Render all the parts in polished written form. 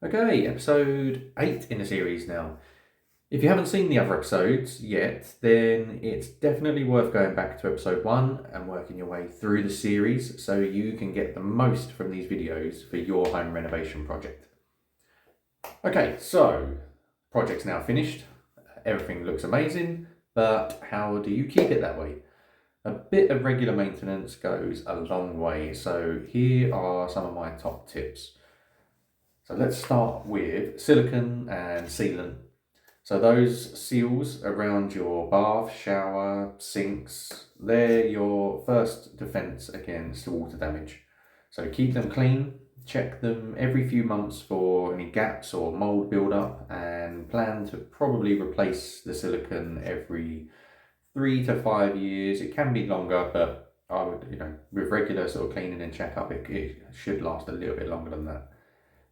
Okay, episode 8 in the series now. If you haven't seen the other episodes yet, then it's definitely worth going back to episode 1 and working your way through the series so you can get the most from these videos for your home renovation project. Okay, so project's now finished. Everything looks amazing, but how do you keep it that way? A bit of regular maintenance goes a long way, so here are some of my top tips. So let's start with silicone and sealant. So those seals around your bath, shower, sinks, they're your first defense against water damage. So keep them clean, check them every few months for any gaps or mold buildup, and plan to probably replace the silicone every 3 to 5 years. It can be longer, but I would, with regular sort of cleaning and checkup, it should last a little bit longer than that.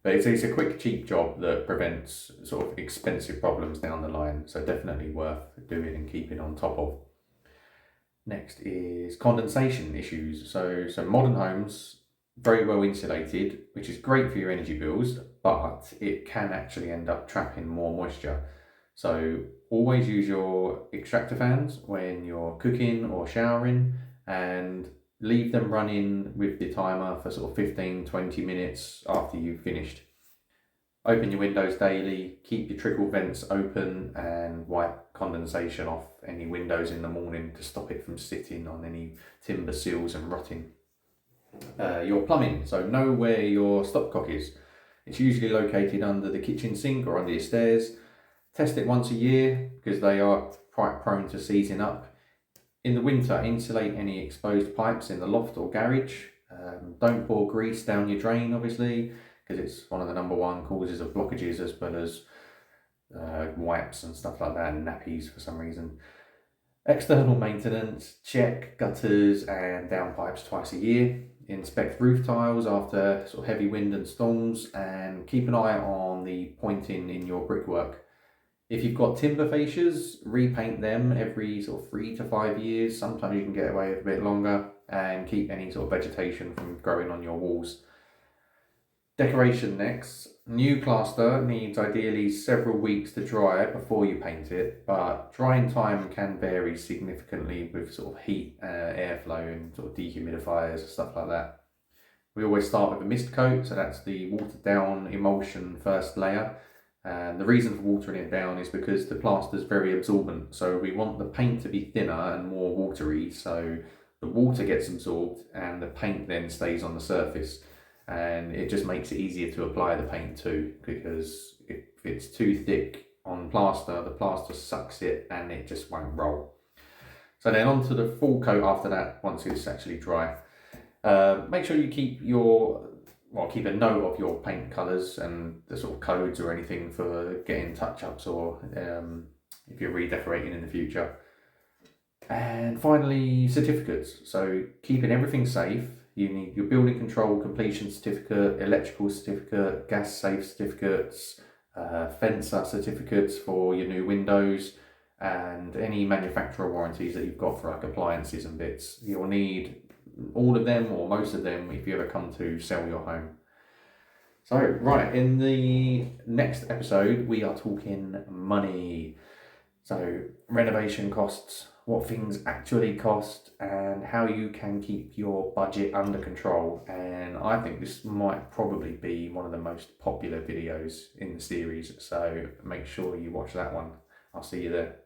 But it's a quick, cheap job that prevents sort of expensive problems down the line. So definitely worth doing and keeping on top of. Next is condensation issues. So modern homes, very well insulated, which is great for your energy bills, but it can actually end up trapping more moisture. So always use your extractor fans when you're cooking or showering, and leave them running with the timer for sort of 15-20 minutes after you've finished. Open your windows daily, keep your trickle vents open, and wipe condensation off any windows in the morning to stop it from sitting on any timber seals and rotting. Your plumbing, so know where your stopcock is. It's usually located under the kitchen sink or under your stairs. Test it once a year because they are quite prone to seizing up. In the winter, insulate any exposed pipes in the loft or garage. Don't pour grease down your drain, obviously, because it's one of the number one causes of blockages, as well as wipes and stuff like that, and nappies for some reason. External maintenance, check gutters and downpipes twice a year. Inspect roof tiles after sort of heavy wind and storms, and keep an eye on the pointing in your brickwork. If you've got timber fascias, repaint them every sort of 3 to 5 years. Sometimes you can get away with a bit longer, and keep any sort of vegetation from growing on your walls. Decoration next. New plaster needs ideally several weeks to dry before you paint it, but drying time can vary significantly with sort of heat, airflow and sort of dehumidifiers and stuff like that. We always start with a mist coat, so that's the watered down emulsion first layer. And the reason for watering it down is because the plaster is very absorbent, so we want the paint to be thinner and more watery, so the water gets absorbed and the paint then stays on the surface, and it just makes it easier to apply the paint too, because if it's too thick on plaster, the plaster sucks it and it just won't roll. So then on to the full coat after that, once it's actually dry. Make sure you keep a note of your paint colours and the sort of codes or anything for getting touch-ups, or if you're redecorating in the future. And finally, certificates. So keeping everything safe, you need your building control completion certificate, electrical certificate, gas safe certificates, fencer certificates for your new windows, and any manufacturer warranties that you've got for like appliances and bits. You'll need all of them or most of them if you ever come to sell your home. So right, in the next episode we are talking money. So renovation costs, what things actually cost, and how you can keep your budget under control. And I think this might probably be one of the most popular videos in the series, so make sure you watch that one. I'll see you there.